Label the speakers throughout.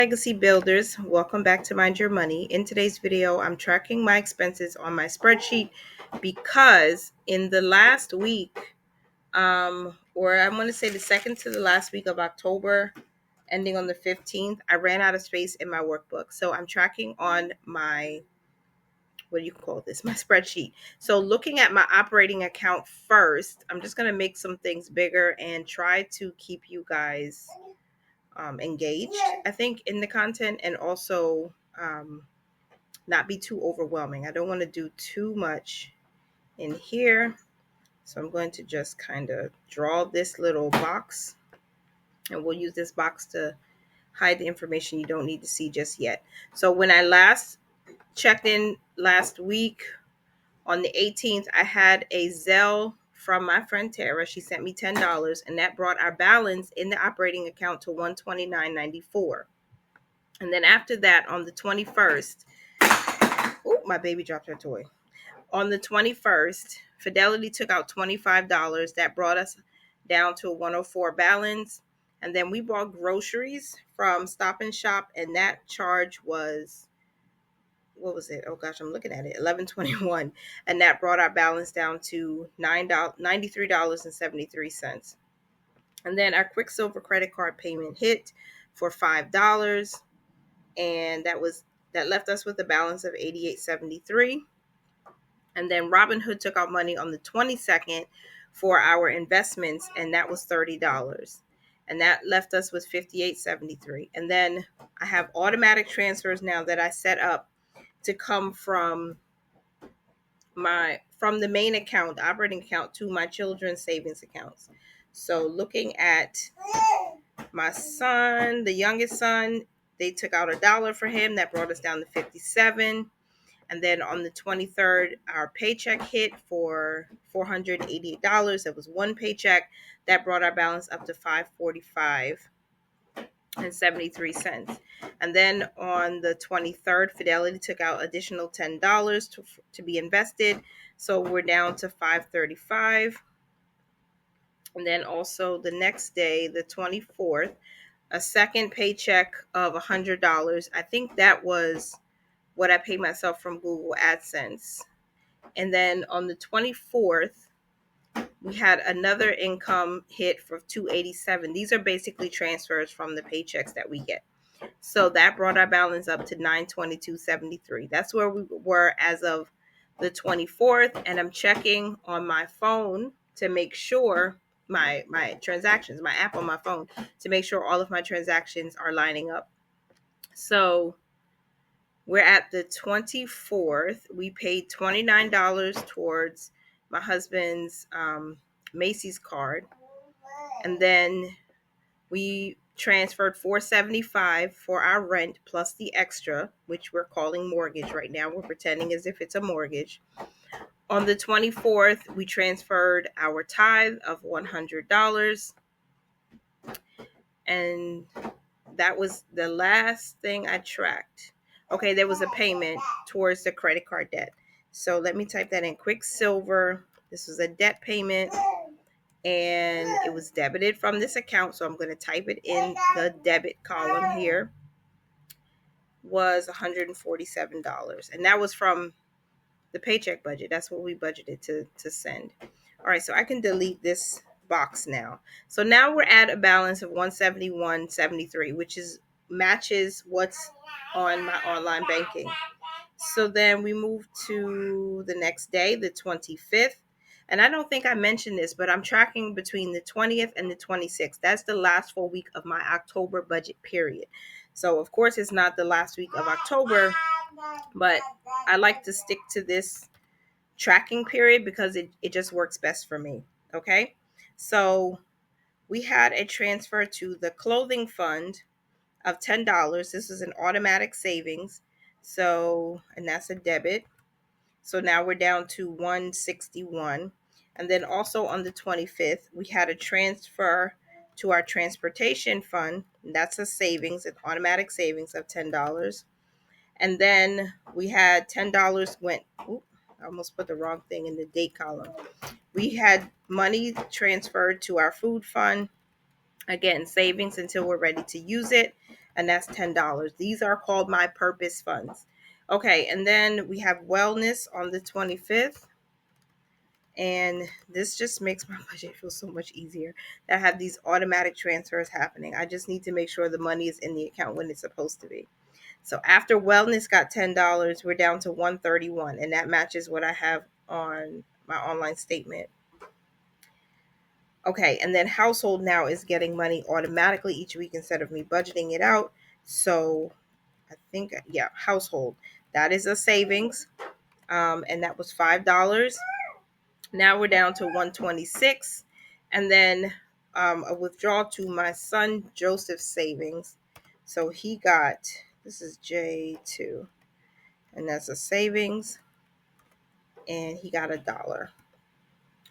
Speaker 1: Legacy builders, welcome back to Mind Your Money. In today's video, I'm tracking my expenses on my spreadsheet because in the last week, or I'm going to say the second to the last week of October, ending on the 15th, I ran out of space in my workbook. So I'm tracking on my, what do you call this? My spreadsheet. So looking at my operating account first, I'm just going to make some things bigger and try to keep you guys engaged, I think, in the content, and also not be too overwhelming. I don't want to do too much in here. So I'm going to just kind of draw this little box, and we'll use this box to hide the information you don't need to see just yet. So when I last checked in last week on the 18th, I had a Zelle from my friend Tara. She sent me $10, and that brought our balance in the operating account to $129.94. And then after that, on the 21st, oh, my baby dropped her toy. On the 21st, Fidelity took out $25. That brought us down to a 104 balance. And then we bought groceries from Stop and Shop, and that charge was, what was it? Oh gosh, I'm looking at it, $11.21. And that brought our balance down to $93.73. And then our Quicksilver credit card payment hit for $5. And that left us with a balance of $88.73. And then Robinhood took out money on the 22nd for our investments, and that was $30. And that left us with $58.73. And then I have automatic transfers now that I set up to come from the main account, the operating account, to my children's savings accounts. So looking at my son, the youngest son, they took out $1 for him. That brought us down to 57. And then on the 23rd, our paycheck hit for $488. That was one paycheck. That brought our balance up to $545.73. And then on the 23rd, Fidelity took out additional $10 to be invested. So we're down to $535. And then also the next day, the 24th, a second paycheck of $100. I think that was what I paid myself from Google AdSense. And then on the 24th, we had another income hit for $287. These are basically transfers from the paychecks that we get. So that brought our balance up to $922.73. That's where we were as of the 24th. And I'm checking on my phone to make sure my transactions, my app on my phone, to make sure all of my transactions are lining up. So we're at the 24th. We paid $29 towards my husband's Macy's card. And then we transferred $475 for our rent plus the extra, which we're calling mortgage right now. We're pretending as if it's a mortgage. On the 24th, we transferred our tithe of $100. And that was the last thing I tracked. Okay, there was a payment towards the credit card debt. So let me type that in. Quicksilver. This was a debt payment, and it was debited from this account. So I'm going to type it in the debit column here. Was $147. And that was from the paycheck budget. That's what we budgeted to send. All right, so I can delete this box now. So now we're at a balance of $171.73, which matches what's on my online banking. So then we move to the next day, the 25th. And I don't think I mentioned this, but I'm tracking between the 20th and the 26th. That's the last full week of my October budget period. So of course it's not the last week of October, but I like to stick to this tracking period because it just works best for me. Okay. So we had a transfer to the clothing fund of $10. This is an automatic savings. So, and that's a debit. So now we're down to $161. And then also on the 25th, we had a transfer to our transportation fund. And that's a savings, an automatic savings of $10. And then we had $10 went, I almost put the wrong thing in the date column. We had money transferred to our food fund. Again, savings until we're ready to use it. and that's $10. These are called my purpose funds. Okay, and then we have wellness on the 25th. And this just makes my budget feel so much easier. I have these automatic transfers happening. I just need to make sure the money is in the account when it's supposed to be. So after wellness got $10, we're down to $131, and that matches what I have on my online statement. Okay, and then household now is getting money automatically each week instead of me budgeting it out. So I think, yeah, household, that is a savings, and that was $5. Now we're down to 126, and then a withdrawal to my son Joseph's savings. So he got, this is J2, and that's a savings, and he got $1.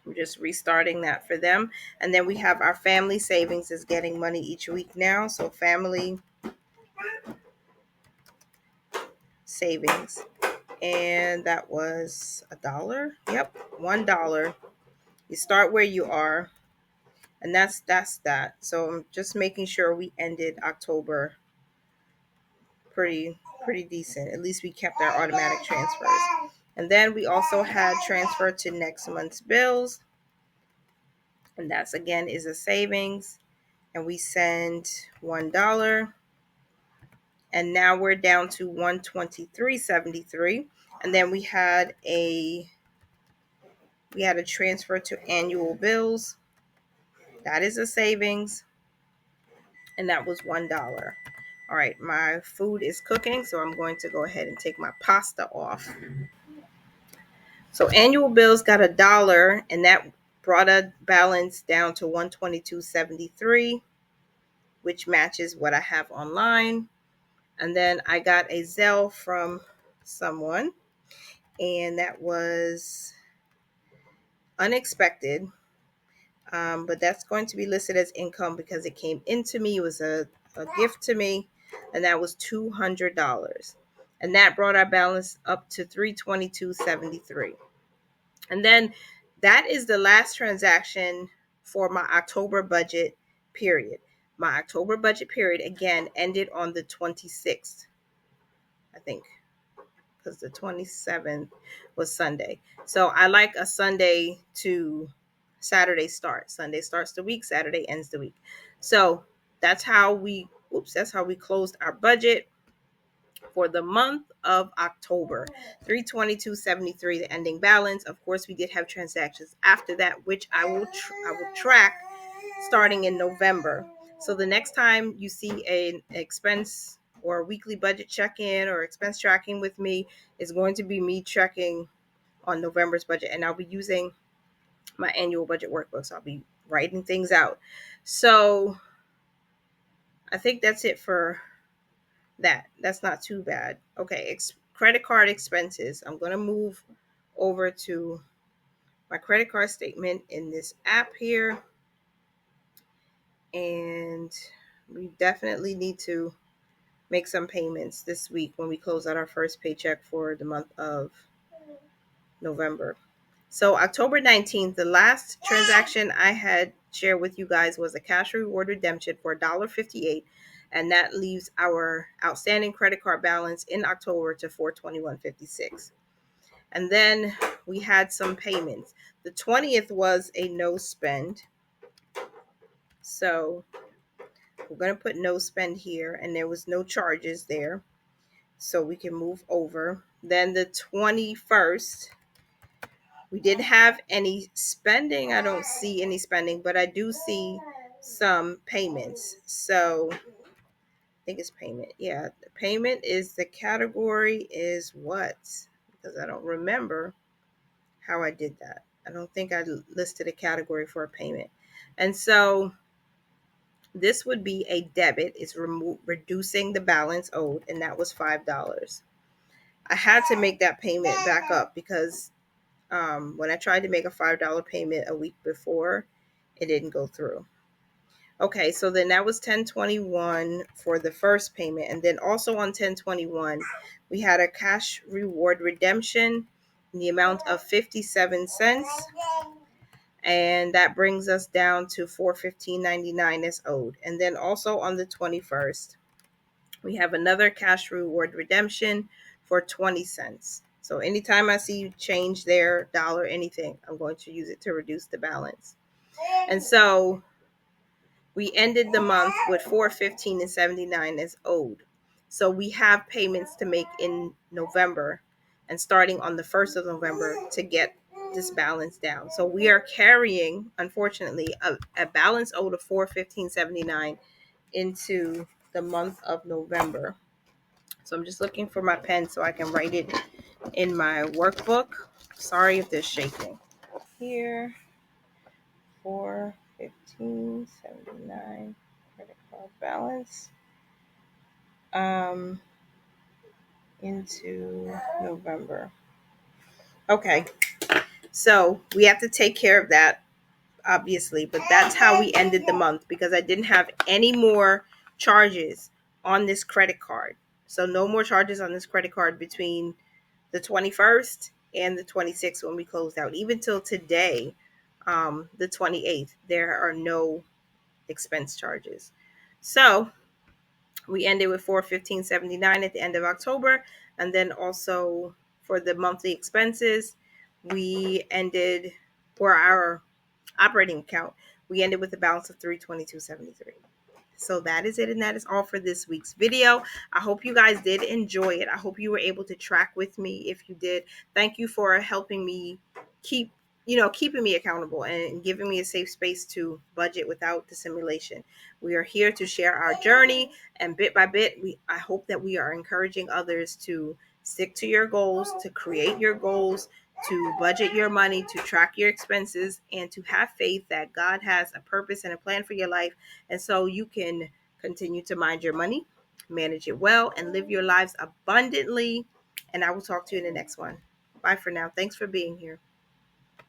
Speaker 1: I'm just restarting that for them. And then we have our family savings is getting money each week now. So family savings, and that was $1. Yep, $1. You start where you are, and that's that. So I'm just making sure we ended October pretty decent. At least we kept our automatic transfers. And then we also had transfer to next month's bills, and that's again is a savings, and we send $1, and now we're down to 123.73. And then we had a transfer to annual bills. That is a savings, and that was $1. All right, my food is cooking, so I'm going to go ahead and take my pasta off. So annual bills got $1, and that brought a balance down to 122.73, which matches what I have online. And then I got a Zelle from someone, and that was unexpected. But that's going to be listed as income because it came into me. It was a gift to me, and that was $200. And that brought our balance up to $322.73. And then that is the last transaction for my October budget period. My October budget period, again, ended on the 26th, I think, because the 27th was Sunday. So I like a Sunday to Saturday start. Sunday starts the week, Saturday ends the week. So that's how we closed our budget for the month of October. $322.73, the ending balance. Of course, we did have transactions after that, which I will track starting in November. So the next time you see an expense or weekly budget check-in or expense tracking with me is going to be me checking on November's budget, and I'll be using my annual budget workbook. So I'll be writing things out. So I think that's it for that. That's not too bad. Okay, credit card expenses. I'm going to move over to my credit card statement in this app here. And we definitely need to make some payments this week when we close out our first paycheck for the month of November. So October 19th, the last transaction I had shared with you guys was a cash reward redemption for $1.58. And that leaves our outstanding credit card balance in October to $421.56. And then we had some payments. The 20th was a no spend. So we're going to put no spend here, and there was no charges there. So we can move over. Then the 21st, we didn't have any spending. I don't see any spending, but I do see some payments. So I think it's payment. Yeah, the payment is the category is what? Because I don't remember how I did that. I don't think I listed a category for a payment. And so this would be a debit. It's reducing the balance owed, and that was $5. I had to make that payment back up because when I tried to make a $5 payment a week before, it didn't go through. Okay, so then that was 1021 for the first payment. And then also on 1021, we had a cash reward redemption in the amount of 57 cents. And that brings us down to $415.99 as owed. And then also on the 21st, We have another cash reward redemption for 20 cents. So anytime I see you change their dollar anything, I'm going to use it to reduce the balance. And so we ended the month with 415 and 79 as owed. So we have payments to make in November and starting on the 1st of November to get this balance down. So we are carrying, unfortunately, a balance owed of 415.79 into the month of November. So I'm just looking for my pen so I can write it in my workbook. Sorry if there's shaking. Here, 415.79 credit card balance into November. Okay, so we have to take care of that, obviously, but that's how we ended the month because I didn't have any more charges on this credit card. So no more charges on this credit card between the 21st and the 26th when we closed out. Even till today, the 28th, there are no expense charges. So we ended with 415.79 at the end of October, and then also for the monthly expenses, we ended for our operating account, we ended with a balance of 322.73. So that is it, and that is all for this week's video. I hope you guys did enjoy it. I hope you were able to track with me. If you did, thank you for helping me keeping me accountable and giving me a safe space to budget without dissimulation. We are here to share our journey, and bit by bit, I hope that we are encouraging others to stick to your goals, to create your goals, to budget your money, to track your expenses, and to have faith that God has a purpose and a plan for your life. And so you can continue to mind your money, manage it well, and live your lives abundantly. And I will talk to you in the next one. Bye for now. Thanks for being here.